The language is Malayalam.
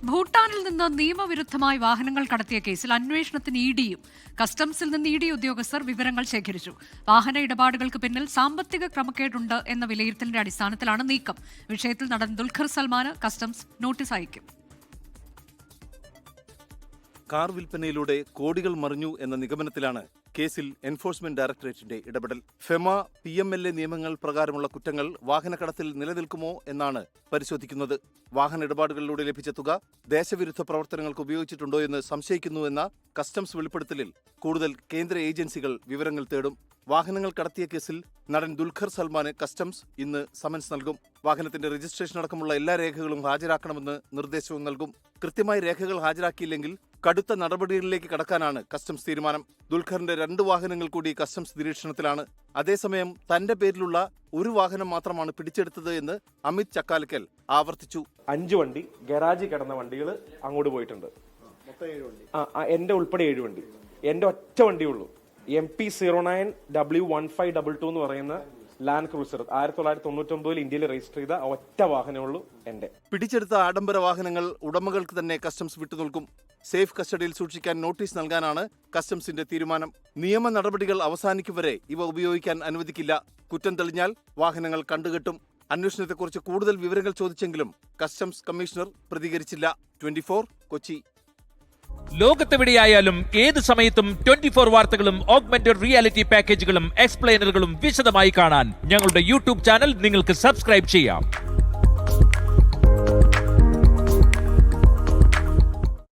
ഭൂട്ടാനിൽ നിന്ന് നിയമവിരുദ്ധമായി വാഹനങ്ങൾ കടത്തിയ കേസിൽ അന്വേഷണത്തിന് ഇഡിയും കസ്റ്റംസിൽ നിന്ന് ഇഡി ഉദ്യോഗസ്ഥർ വിവരങ്ങൾ ശേഖരിച്ചു. വാഹന ഇടപാടുകൾക്ക് പിന്നിൽ സാമ്പത്തിക ക്രമക്കേടുണ്ട് എന്ന വിലയിരുത്തലിന്റെ അടിസ്ഥാനത്തിലാണ് നീക്കം. വിഷയത്തിൽ നടൻ ദുൽഖർ സൽമാന് കസ്റ്റംസ് നോട്ടീസ് അയക്കും. കാർ വിൽപ്പനയിലൂടെ കോടികൾ മറിഞ്ഞു എന്ന നിഗമനത്തിലാണ് കേസിൽ എൻഫോഴ്സ്മെന്റ് ഡയറക്ടറേറ്റിന്റെ ഇടപെടൽ. ഫെമ PMLA നിയമങ്ങൾ പ്രകാരമുള്ള കുറ്റങ്ങൾ വാഹനക്കടത്തിൽ നിലനിൽക്കുമോ എന്നാണ് പരിശോധിക്കുന്നത്. വാഹന ഇടപാടുകളിലൂടെ ലഭിച്ച തുക ദേശവിരുദ്ധ പ്രവർത്തനങ്ങൾക്ക് ഉപയോഗിച്ചിട്ടുണ്ടോ എന്ന് സംശയിക്കുന്നുവെന്ന കസ്റ്റംസ് വെളിപ്പെടുത്തലിൽ കൂടുതൽ കേന്ദ്ര ഏജൻസികൾ വിവരങ്ങൾ തേടും. വാഹനങ്ങൾ കടത്തിയ കേസിൽ നടൻ ദുൽഖർ സൽമാന് കസ്റ്റംസ് ഇന്ന് സമൻസ് നൽകും. വാഹനത്തിന്റെ രജിസ്ട്രേഷൻ അടക്കമുള്ള എല്ലാ രേഖകളും ഹാജരാക്കണമെന്ന് നിർദ്ദേശവും നൽകും. കൃത്യമായി രേഖകൾ ഹാജരാക്കിയില്ലെങ്കിൽ കടുത്ത നടപടികളിലേക്ക് കടക്കാനാണ് കസ്റ്റംസ് തീരുമാനം. ദുൽഖറിന്റെ 2 വാഹനങ്ങൾ കൂടി കസ്റ്റംസ് നിരീക്ഷണത്തിലാണ്. അതേസമയം തന്റെ പേരിലുള്ള ഒരു വാഹനം മാത്രമാണ് പിടിച്ചെടുത്തത് എന്ന് അമിത് ചക്കാലക്കൽ ആവർത്തിച്ചു. 5 വണ്ടി ഗരാജിൽ കിടന്ന വണ്ടികൾ അങ്ങോട്ട് പോയിട്ടുണ്ട്. എന്റെ ഉൾപ്പെടെ 7 വണ്ടി. എന്റെ ഒറ്റ വണ്ടിയുള്ളൂ. MP09W1522 എന്ന് പറയുന്ന ലാൻഡ് ക്രൂസർ 1999 ഇന്ത്യയിൽ രജിസ്റ്റർ ചെയ്ത ഒറ്റ വാഹനമുള്ളൂ എന്റെ. പിടിച്ചെടുത്ത ആഡംബര വാഹനങ്ങൾ ഉടമകൾക്ക് തന്നെ കസ്റ്റംസ് വിട്ടുനിൽക്കും. സേഫ് കസ്റ്റഡിയിൽ സൂക്ഷിക്കാൻ നോട്ടീസ് നൽകാനാണ് കസ്റ്റംസിന്റെ തീരുമാനം. നിയമ നടപടികൾ അവസാനിക്കും വരെ ഇവ ഉപയോഗിക്കാൻ അനുവദിക്കില്ല. കുറ്റം തെളിഞ്ഞാൽ വാഹനങ്ങൾ കണ്ടുകെട്ടും. അന്വേഷണത്തെക്കുറിച്ച് കൂടുതൽ വിവരങ്ങൾ ചോദിച്ചെങ്കിലും കസ്റ്റംസ് കമ്മീഷണർ പ്രതികരിച്ചില്ല. 24 കൊച്ചി. ലോകത്തെവിടെയായാലും ഏത് സമയത്തും 24 വാർത്തകളും ഓഗ്മെന്റഡ് റിയാലിറ്റി പാക്കേജുകളും എക്സ്പ്ലെയിനറുകളും വിശദമായി കാണാൻ ഞങ്ങളുടെ യൂട്യൂബ് ചാനൽ നിങ്ങൾക്ക് സബ്സ്ക്രൈബ് ചെയ്യാം.